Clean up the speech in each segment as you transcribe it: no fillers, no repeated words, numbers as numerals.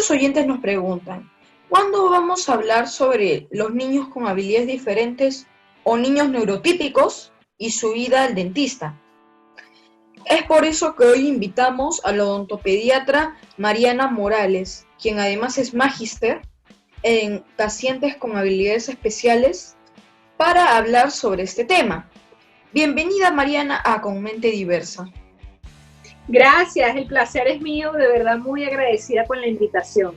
Muchos oyentes nos preguntan, ¿cuándo vamos a hablar sobre los niños con habilidades diferentes o niños neurotípicos y su ida al dentista? Es por eso que hoy invitamos a la odontopediatra Mariana Morales, quien además es magíster en pacientes con habilidades especiales, para hablar sobre este tema. Bienvenida, Mariana, a Con Mente Diversa. Gracias, el placer es mío, de verdad muy agradecida con la invitación.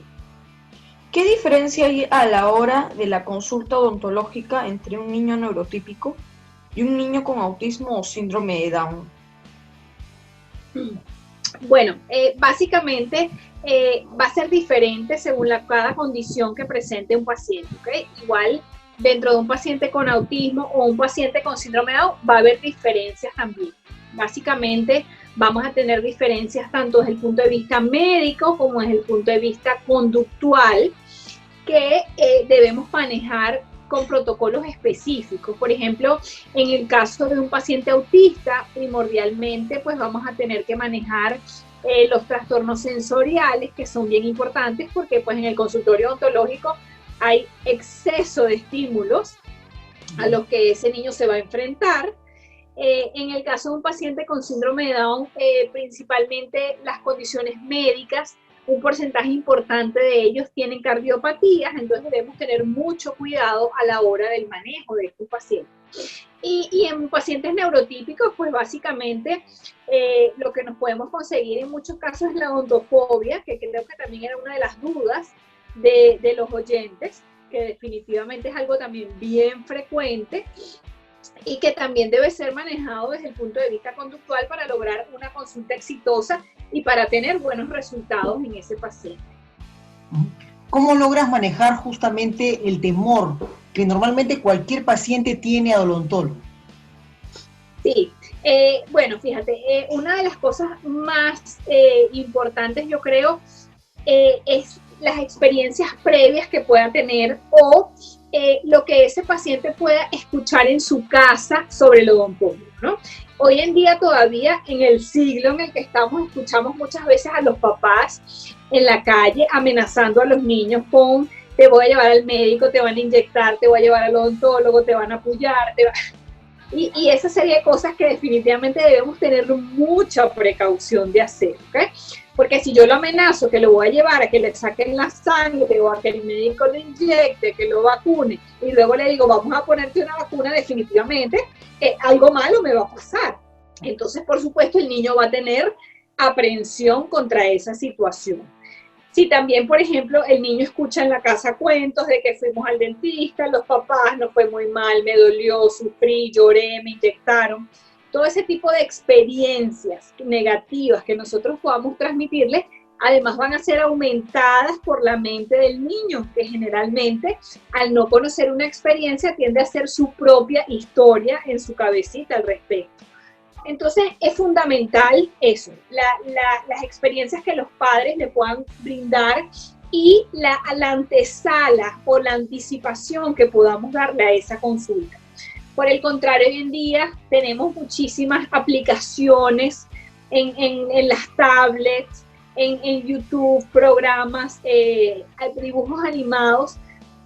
¿Qué diferencia hay a la hora de la consulta odontológica entre un niño neurotípico y un niño con autismo o síndrome de Down? Bueno, básicamente va a ser diferente según cada condición que presente un paciente, ¿ok? Igual dentro de un paciente con autismo o un paciente con síndrome de Down va a haber diferencias también. Básicamente vamos a tener diferencias tanto desde el punto de vista médico como desde el punto de vista conductual que debemos manejar con protocolos específicos. Por ejemplo, en el caso de un paciente autista, primordialmente pues vamos a tener que manejar los trastornos sensoriales, que son bien importantes porque pues en el consultorio odontológico hay exceso de estímulos a los que ese niño se va a enfrentar. En el caso de un paciente con síndrome de Down, principalmente las condiciones médicas, un porcentaje importante de ellos tienen cardiopatías, entonces debemos tener mucho cuidado a la hora del manejo de estos pacientes. Y en pacientes neurotípicos, pues básicamente lo que nos podemos conseguir en muchos casos es la odontofobia, que creo que también era una de las dudas de los oyentes, que definitivamente es algo también bien frecuente y que también debe ser manejado desde el punto de vista conductual para lograr una consulta exitosa y para tener buenos resultados en ese paciente. ¿Cómo logras manejar justamente el temor que normalmente cualquier paciente tiene al odontólogo? Sí, bueno, fíjate, una de las cosas más importantes, yo creo, es las experiencias previas que pueda tener o lo que ese paciente pueda escuchar en su casa sobre el odontólogo, ¿no? Hoy en día todavía, en el siglo en el que estamos, escuchamos muchas veces a los papás en la calle amenazando a los niños con te voy a llevar al médico, te van a inyectar, te voy a llevar al odontólogo, te van a apoyar, y esa serie de cosas que definitivamente debemos tener mucha precaución de hacer, ¿ok? Porque si yo lo amenazo que lo voy a llevar a que le saquen la sangre o a que el médico lo inyecte, que lo vacune, y luego le digo, vamos a ponerte una vacuna, definitivamente algo malo me va a pasar. Entonces, por supuesto, el niño va a tener aprehensión contra esa situación. Si también, por ejemplo, el niño escucha en la casa cuentos de que fuimos al dentista, los papás, nos fue muy mal, me dolió, sufrí, lloré, me inyectaron, todo ese tipo de experiencias negativas que nosotros podamos transmitirles, además van a ser aumentadas por la mente del niño, que generalmente al no conocer una experiencia tiende a hacer su propia historia en su cabecita al respecto. Entonces es fundamental eso, las experiencias que los padres le puedan brindar y la antesala o la anticipación que podamos darle a esa consulta. Por el contrario, hoy en día tenemos muchísimas aplicaciones en las tablets, en YouTube, programas, dibujos animados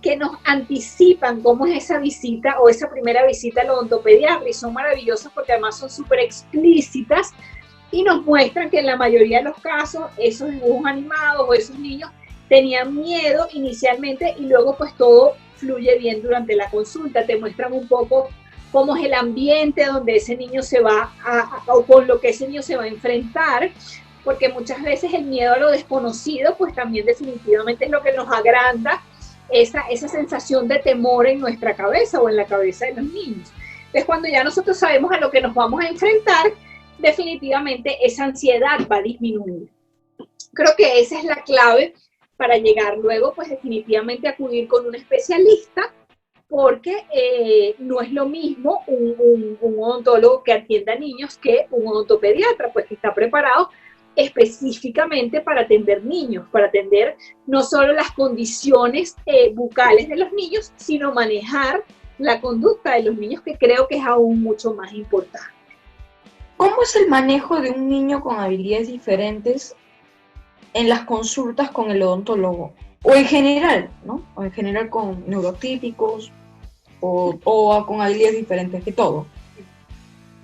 que nos anticipan cómo es esa visita o esa primera visita al odontopediatra y son maravillosas porque además son súper explícitas y nos muestran que en la mayoría de los casos esos dibujos animados o esos niños tenían miedo inicialmente y luego pues todo fluye bien durante la consulta, te muestran un poco cómo es el ambiente donde ese niño se va o con lo que ese niño se va a enfrentar, porque muchas veces el miedo a lo desconocido pues también definitivamente es lo que nos agranda esa sensación de temor en nuestra cabeza o en la cabeza de los niños. Entonces cuando ya nosotros sabemos a lo que nos vamos a enfrentar, definitivamente esa ansiedad va a disminuir. Creo que esa es la clave para llegar luego pues definitivamente a acudir con un especialista, porque no es lo mismo un odontólogo que atienda a niños que un odontopediatra, pues que está preparado específicamente para atender niños, para atender no solo las condiciones bucales de los niños, sino manejar la conducta de los niños, que creo que es aún mucho más importante. ¿Cómo es el manejo de un niño con habilidades diferentes en las consultas con el odontólogo? O en general, ¿no? O en general con neurotípicos o con habilidades diferentes que todo.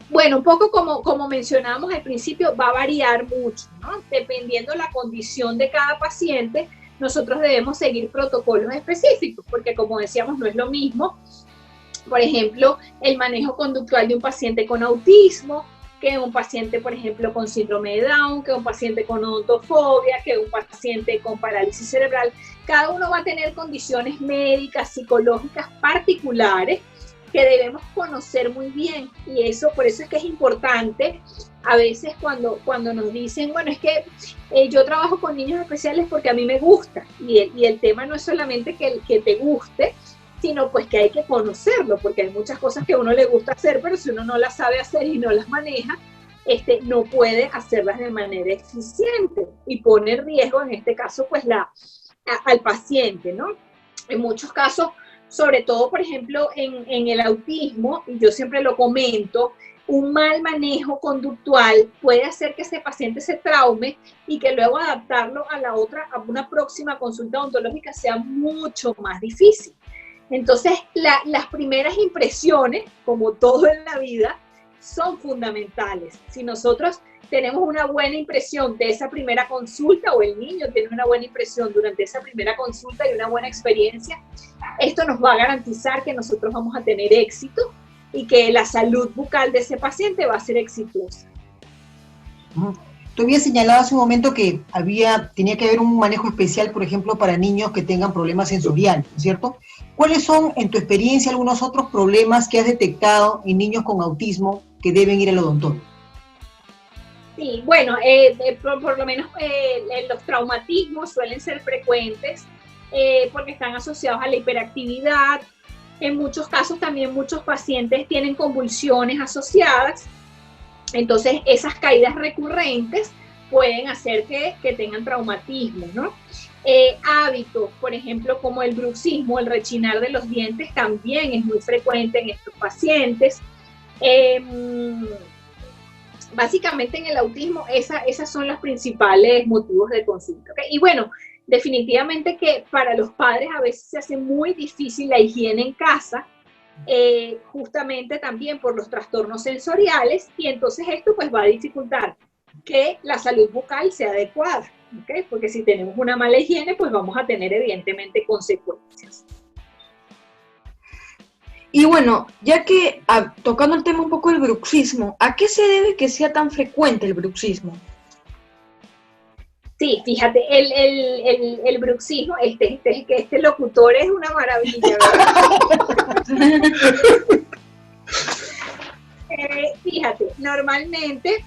Bueno, un poco como mencionábamos al principio, va a variar mucho, ¿no? Dependiendo la condición de cada paciente, nosotros debemos seguir protocolos específicos, porque como decíamos, no es lo mismo, por ejemplo, el manejo conductual de un paciente con autismo, que un paciente, por ejemplo, con síndrome de Down, que un paciente con odontofobia, que un paciente con parálisis cerebral. Cada uno va a tener condiciones médicas, psicológicas particulares que debemos conocer muy bien, y por eso es que es importante a veces cuando nos dicen, bueno, es que yo trabajo con niños especiales porque a mí me gusta, y el tema no es solamente que te guste, sino pues que hay que conocerlo, porque hay muchas cosas que a uno le gusta hacer, pero si uno no las sabe hacer y no las maneja, no puede hacerlas de manera eficiente y pone en riesgo, en este caso, pues al paciente, ¿no? En muchos casos, sobre todo, por ejemplo, en el autismo, y yo siempre lo comento, un mal manejo conductual puede hacer que ese paciente se traume y que luego adaptarlo a una próxima consulta odontológica sea mucho más difícil. Entonces, las primeras impresiones, como todo en la vida, son fundamentales. Si nosotros tenemos una buena impresión de esa primera consulta, o el niño tiene una buena impresión durante esa primera consulta y una buena experiencia, esto nos va a garantizar que nosotros vamos a tener éxito y que la salud bucal de ese paciente va a ser exitosa. Tú habías señalado hace un momento que tenía que haber un manejo especial, por ejemplo, para niños que tengan problemas sensoriales, ¿cierto? ¿Cuáles son, en tu experiencia, algunos otros problemas que has detectado en niños con autismo que deben ir al odontólogo? Sí, bueno, por lo menos los traumatismos suelen ser frecuentes porque están asociados a la hiperactividad. En muchos casos también muchos pacientes tienen convulsiones asociadas. Entonces, esas caídas recurrentes pueden hacer que tengan traumatismo, ¿no? Hábitos, por ejemplo, como el bruxismo, el rechinar de los dientes, también es muy frecuente en estos pacientes. Básicamente en el autismo, esas son los principales motivos de consulta, ¿okay? Y bueno, definitivamente que para los padres a veces se hace muy difícil la higiene en casa, justamente también por los trastornos sensoriales, y entonces esto pues va a dificultar que la salud bucal sea adecuada, ¿okay? Porque si tenemos una mala higiene, pues vamos a tener evidentemente consecuencias. Y bueno, ya que tocando el tema un poco del bruxismo, ¿a qué se debe que sea tan frecuente el bruxismo? Sí, fíjate, el bruxismo, este locutor es una maravilla, ¿verdad? Fíjate, normalmente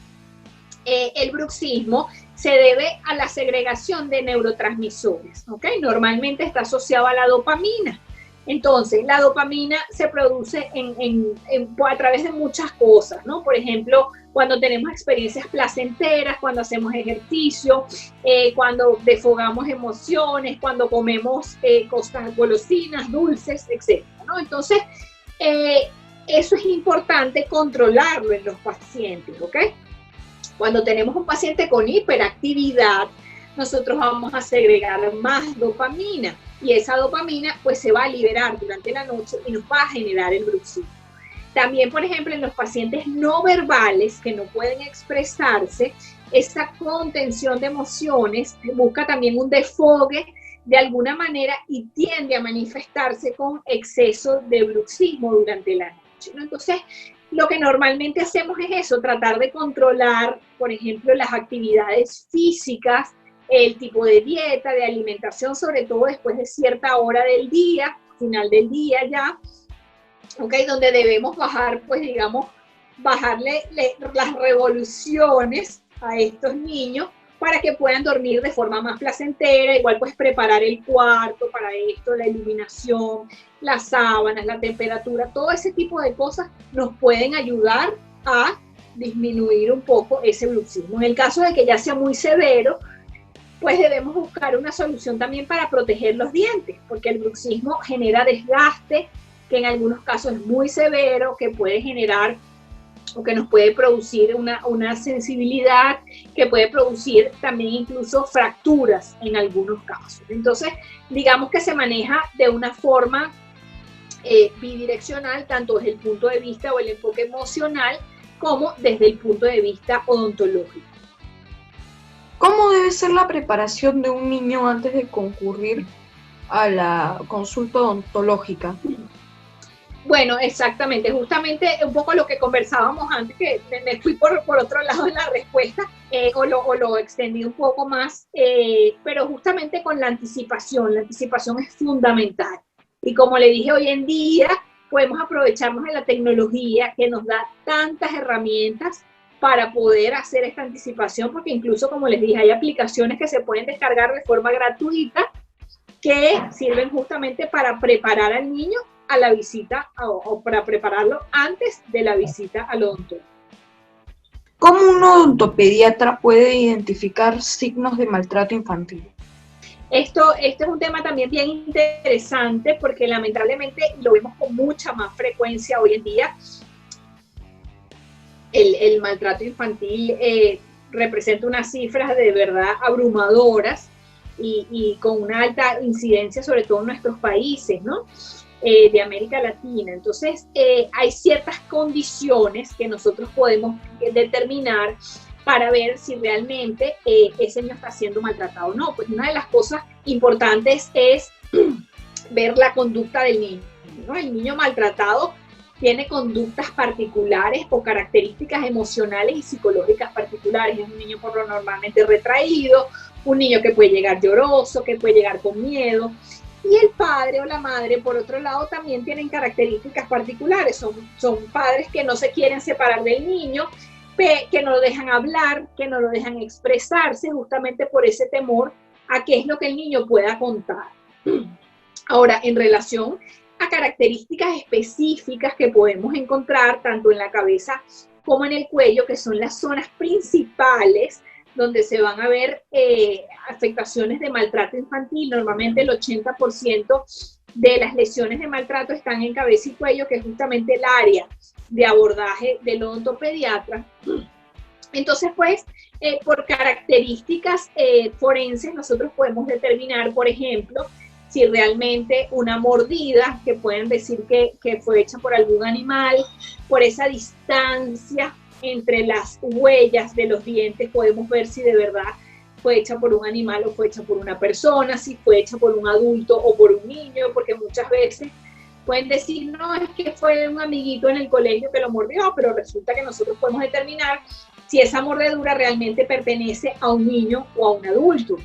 el bruxismo se debe a la segregación de neurotransmisores, ¿ok? Normalmente está asociado a la dopamina. Entonces, la dopamina se produce a través de muchas cosas, ¿no? Por ejemplo, cuando tenemos experiencias placenteras, cuando hacemos ejercicio, cuando desfogamos emociones, cuando comemos cosas golosinas, dulces, etc., ¿no? Entonces, eso es importante controlarlo en los pacientes, ¿ok? Cuando tenemos un paciente con hiperactividad, nosotros vamos a segregar más dopamina, y esa dopamina pues se va a liberar durante la noche y nos va a generar el bruxismo. También, por ejemplo, en los pacientes no verbales que no pueden expresarse, esa contención de emociones busca también un desfogue de alguna manera y tiende a manifestarse con exceso de bruxismo durante la noche, ¿no? Entonces, lo que normalmente hacemos es eso, tratar de controlar, por ejemplo, las actividades físicas, el tipo de dieta, de alimentación, sobre todo después de cierta hora del día, final del día ya, ¿okay? Donde debemos bajar, pues digamos, bajarle las revoluciones a estos niños para que puedan dormir de forma más placentera, igual pues preparar el cuarto para esto, la iluminación, las sábanas, la temperatura, todo ese tipo de cosas nos pueden ayudar a disminuir un poco ese bruxismo. En el caso de que ya sea muy severo, pues debemos buscar una solución también para proteger los dientes, porque el bruxismo genera desgaste, que en algunos casos es muy severo, que puede generar o que nos puede producir una sensibilidad, que puede producir también incluso fracturas en algunos casos. Entonces, digamos que se maneja de una forma bidireccional, tanto desde el punto de vista o el enfoque emocional, como desde el punto de vista odontológico. ¿Cómo debe ser la preparación de un niño antes de concurrir a la consulta odontológica? Bueno, exactamente, justamente un poco lo que conversábamos antes, que me fui por otro lado en la respuesta, o lo extendí un poco más, pero justamente con la anticipación es fundamental. Y como le dije, hoy en día podemos aprovecharnos de la tecnología que nos da tantas herramientas para poder hacer esta anticipación, porque incluso, como les dije, hay aplicaciones que se pueden descargar de forma gratuita que sirven justamente para preparar al niño a la visita o para prepararlo antes de la visita al odontólogo. ¿Cómo un odontopediatra puede identificar signos de maltrato infantil? Esto es un tema también bien interesante porque lamentablemente lo vemos con mucha más frecuencia hoy en día. El maltrato infantil representa unas cifras de verdad abrumadoras y con una alta incidencia, sobre todo en nuestros países, ¿no? De América Latina. Entonces, hay ciertas condiciones que nosotros podemos determinar para ver si realmente ese niño está siendo maltratado o no. Pues una de las cosas importantes es ver la conducta del niño, ¿no? El niño maltratado tiene conductas particulares o características emocionales y psicológicas particulares. Es un niño por lo normalmente retraído, un niño que puede llegar lloroso, que puede llegar con miedo. Y el padre o la madre, por otro lado, también tienen características particulares. Son padres que no se quieren separar del niño, que no lo dejan hablar, que no lo dejan expresarse, justamente por ese temor a qué es lo que el niño pueda contar. Ahora, en relación a características específicas que podemos encontrar tanto en la cabeza como en el cuello, que son las zonas principales donde se van a ver afectaciones de maltrato infantil. Normalmente el 80% de las lesiones de maltrato están en cabeza y cuello, que es justamente el área de abordaje del odontopediatra. Entonces, pues, por características forenses, nosotros podemos determinar, por ejemplo, si realmente una mordida, que pueden decir que fue hecha por algún animal, por esa distancia entre las huellas de los dientes, podemos ver si de verdad fue hecha por un animal o fue hecha por una persona, si fue hecha por un adulto o por un niño, porque muchas veces pueden decir, no, es que fue un amiguito en el colegio que lo mordió, pero resulta que nosotros podemos determinar si esa mordedura realmente pertenece a un niño o a un adulto.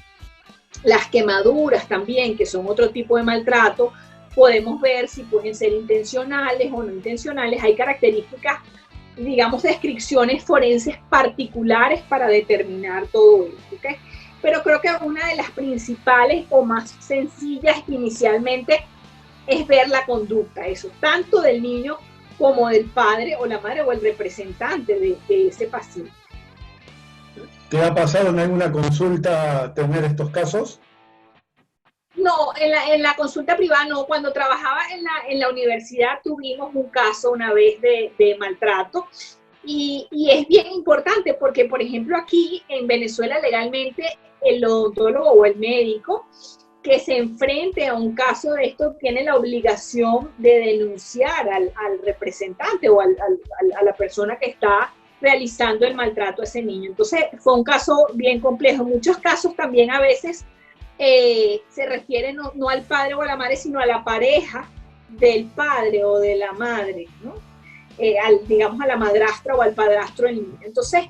Las quemaduras también, que son otro tipo de maltrato, podemos ver si pueden ser intencionales o no intencionales. Hay características, digamos, descripciones forenses particulares para determinar todo esto, ¿okay? Pero creo que una de las principales o más sencillas inicialmente es ver la conducta, eso, tanto del niño como del padre o la madre o el representante de ese paciente. ¿Te ha pasado en alguna consulta tener estos casos? No, en la consulta privada no. Cuando trabajaba en la universidad tuvimos un caso una vez de maltrato y es bien importante porque, por ejemplo, aquí en Venezuela legalmente el odontólogo o el médico que se enfrente a un caso de esto tiene la obligación de denunciar al representante o a la persona que está realizando el maltrato a ese niño. Entonces fue un caso bien complejo. En muchos casos también a veces se refiere no al padre o a la madre, sino a la pareja del padre o de la madre, ¿no? Digamos a la madrastra o al padrastro del niño. Entonces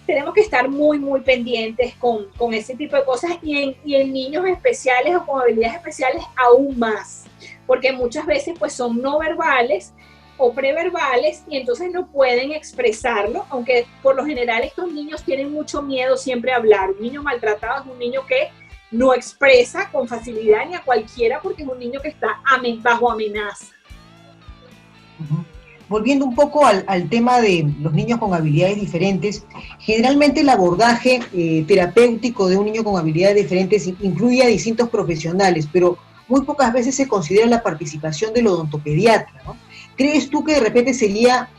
tenemos que estar muy, muy pendientes con ese tipo de cosas y en niños especiales o con habilidades especiales aún más, porque muchas veces pues son no verbales o preverbales y entonces no pueden expresarlo, aunque por lo general estos niños tienen mucho miedo siempre a hablar. Un niño maltratado es un niño que no expresa con facilidad ni a cualquiera porque es un niño que está bajo amenaza. Volviendo un poco al tema de los niños con habilidades diferentes, generalmente el abordaje terapéutico de un niño con habilidades diferentes incluye a distintos profesionales, pero muy pocas veces se considera la participación del odontopediatra, ¿no? ¿Crees tú que de repente sería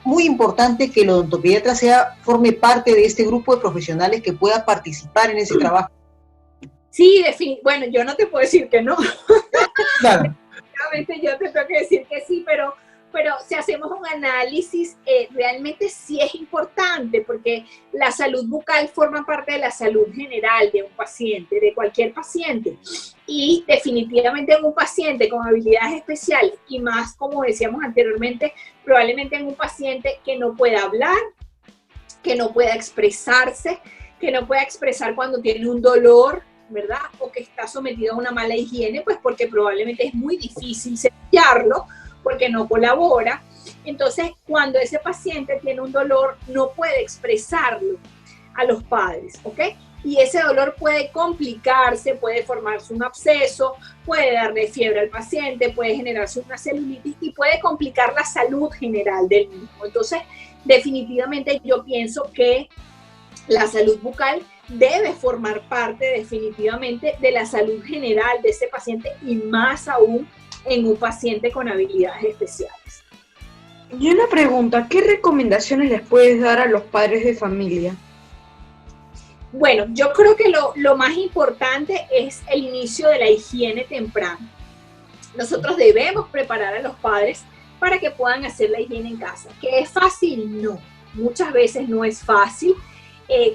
muy importante que el odontopediatra forme parte de este grupo de profesionales que pueda participar en ese trabajo. Sí, bueno, yo no te puedo decir que no. Claro. Obviamente yo te tengo que decir que sí, pero si hacemos un análisis, realmente sí es importante, porque la salud bucal forma parte de la salud general de un paciente, de cualquier paciente. Y definitivamente en un paciente con habilidades especiales, y más, como decíamos anteriormente, probablemente en un paciente que no pueda hablar, que no pueda expresarse, que no pueda expresar cuando tiene un dolor, ¿verdad? O que está sometido a una mala higiene, pues porque probablemente es muy difícil cepillarlo, porque no colabora. Entonces, cuando ese paciente tiene un dolor, no puede expresarlo a los padres, ¿ok? Y ese dolor puede complicarse, puede formarse un absceso, puede darle fiebre al paciente, puede generarse una celulitis y puede complicar la salud general del mismo. Entonces, definitivamente yo pienso que la salud bucal debe formar parte definitivamente de la salud general de ese paciente, y más aún en un paciente con habilidades especiales. Y una pregunta, ¿qué recomendaciones les puedes dar a los padres de familia? Bueno, yo creo que lo más importante es el inicio de la higiene temprana. Nosotros debemos preparar a los padres para que puedan hacer la higiene en casa. ¿Que es fácil? No. Muchas veces no es fácil.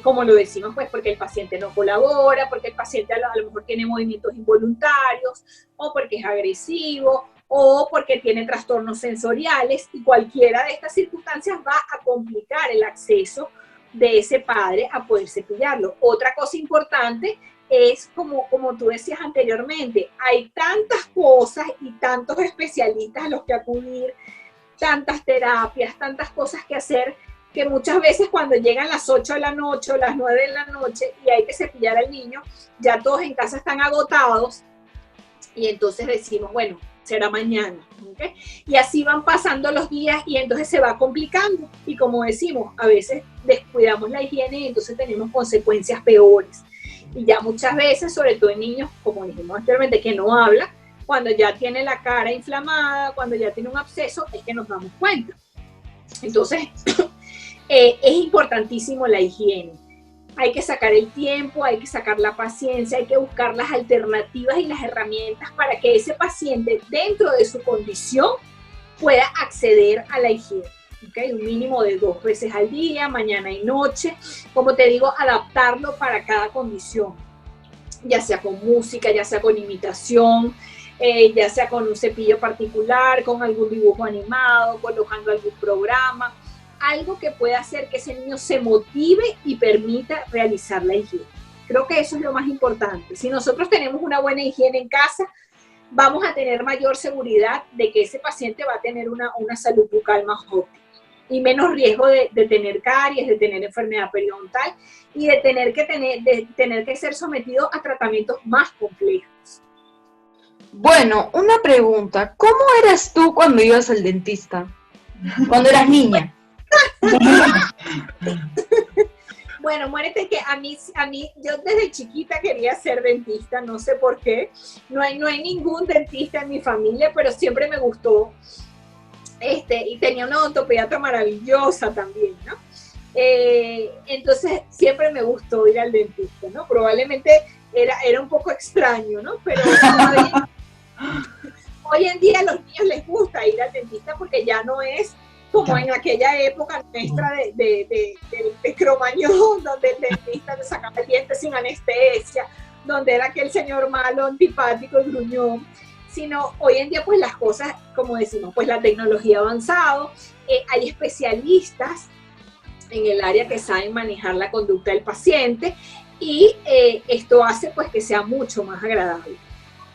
Como lo decimos, pues porque el paciente no colabora, porque el paciente a lo mejor tiene movimientos involuntarios, o porque es agresivo, o porque tiene trastornos sensoriales, y cualquiera de estas circunstancias va a complicar el acceso de ese padre a poder cepillarlo. Otra cosa importante es, como tú decías anteriormente, hay tantas cosas y tantos especialistas a los que acudir, tantas terapias, tantas cosas que hacer, que muchas veces cuando llegan las 8 de la noche o las 9 de la noche y hay que cepillar al niño, ya todos en casa están agotados, y entonces decimos, bueno, será mañana, ¿okay? Y así van pasando los días y entonces se va complicando, y como decimos, a veces descuidamos la higiene y entonces tenemos consecuencias peores. Y ya muchas veces, sobre todo en niños, como dijimos anteriormente, que no hablan, cuando ya tiene la cara inflamada, cuando ya tiene un absceso, es que nos damos cuenta. Entonces, es importantísimo la higiene. Hay que sacar el tiempo, hay que sacar la paciencia, hay que buscar las alternativas y las herramientas para que ese paciente, dentro de su condición, pueda acceder a la higiene. ¿Okay? Un mínimo de 2 veces al día, mañana y noche. Como te digo, adaptarlo para cada condición, ya sea con música, ya sea con imitación, ya sea con un cepillo particular, con algún dibujo animado, colocando algún programa, algo que pueda hacer que ese niño se motive y permita realizar la higiene. Creo que eso es lo más importante. Si nosotros tenemos una buena higiene en casa, vamos a tener mayor seguridad de que ese paciente va a tener una salud bucal más óptima y menos riesgo de tener caries, de tener enfermedad periodontal y de tener que ser sometido a tratamientos más complejos. Bueno, una pregunta, ¿cómo eras tú cuando ibas al dentista? Cuando eras niña. Bueno, muérete que a mí, yo desde chiquita quería ser dentista, no sé por qué. No hay ningún dentista en mi familia, pero siempre me gustó. Y tenía una odontopediatra maravillosa también, ¿no? Entonces siempre me gustó ir al dentista, ¿no? Probablemente era un poco extraño, ¿no? Pero hoy en día a los niños les gusta ir al dentista porque ya no es como en aquella época nuestra de Cromañón, donde el dentista te sacaba el diente sin anestesia, donde era aquel señor malo, antipático y gruñón, sino hoy en día pues las cosas, como decimos, pues la tecnología ha avanzado, hay especialistas en el área que saben manejar la conducta del paciente, y esto hace pues que sea mucho más agradable.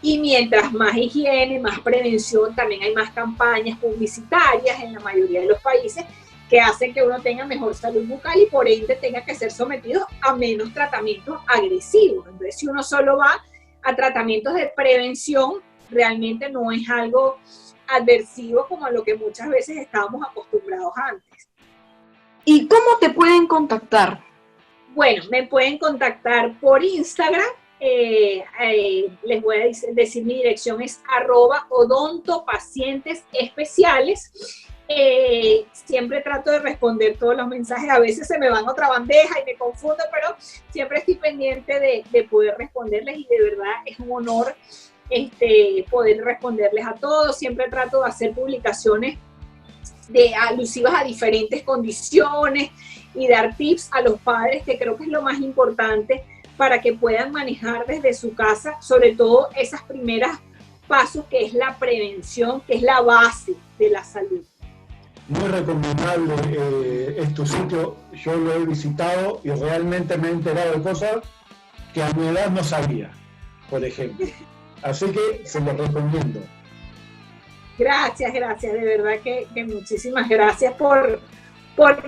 Y mientras más higiene, más prevención, también hay más campañas publicitarias en la mayoría de los países que hacen que uno tenga mejor salud bucal y por ende tenga que ser sometido a menos tratamientos agresivos. Entonces, si uno solo va a tratamientos de prevención, realmente no es algo adversivo como a lo que muchas veces estábamos acostumbrados antes. ¿Y cómo te pueden contactar? Bueno, me pueden contactar por Instagram. Les voy a decir mi dirección es @odontopacientesespeciales, Siempre trato de responder todos los mensajes, a veces se me van a otra bandeja y me confundo, pero siempre estoy pendiente de poder responderles, y de verdad es un honor poder responderles a todos. Siempre trato de hacer publicaciones alusivas a diferentes condiciones y dar tips a los padres, que creo que es lo más importante para que puedan manejar desde su casa, sobre todo esas primeras pasos, que es la prevención, que es la base de la salud. Muy recomendable es tu sitio, yo lo he visitado y realmente me he enterado de cosas que a mi edad no sabía, por ejemplo. Así que se lo recomiendo. Gracias, de verdad que muchísimas gracias por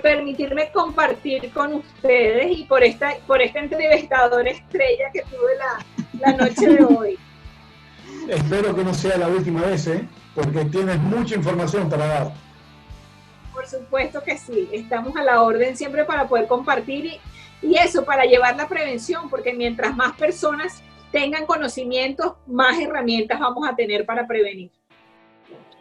permitirme compartir con ustedes y por esta entrevistadora estrella que tuve la noche de hoy. Espero que no sea la última vez, porque tienes mucha información para dar. Por supuesto que sí, estamos a la orden siempre para poder compartir y eso, para llevar la prevención, porque mientras más personas tengan conocimientos, más herramientas vamos a tener para prevenir.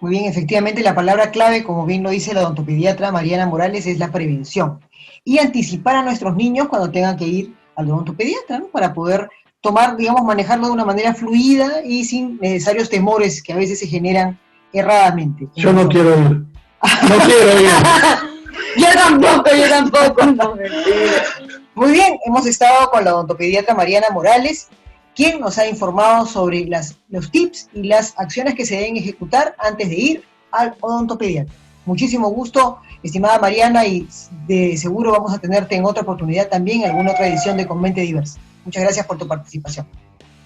Muy bien, efectivamente la palabra clave, como bien lo dice la odontopediatra Mariana Morales, es la prevención. Y anticipar a nuestros niños cuando tengan que ir al odontopediatra, ¿no? Para poder tomar, digamos, manejarlo de una manera fluida y sin necesarios temores que a veces se generan erradamente. Yo no quiero ir. No quiero ir. Yo tampoco. No, Muy bien, hemos estado con la odontopediatra Mariana Morales, quien nos ha informado sobre los tips y las acciones que se deben ejecutar antes de ir al odontopediatra. Muchísimo gusto, estimada Mariana, y de seguro vamos a tenerte en otra oportunidad también, en alguna otra edición de Con Mente Diversa. Muchas gracias por tu participación.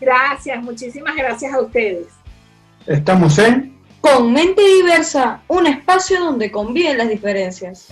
Gracias, muchísimas gracias a ustedes. Estamos en Con Mente Diversa, un espacio donde conviven las diferencias.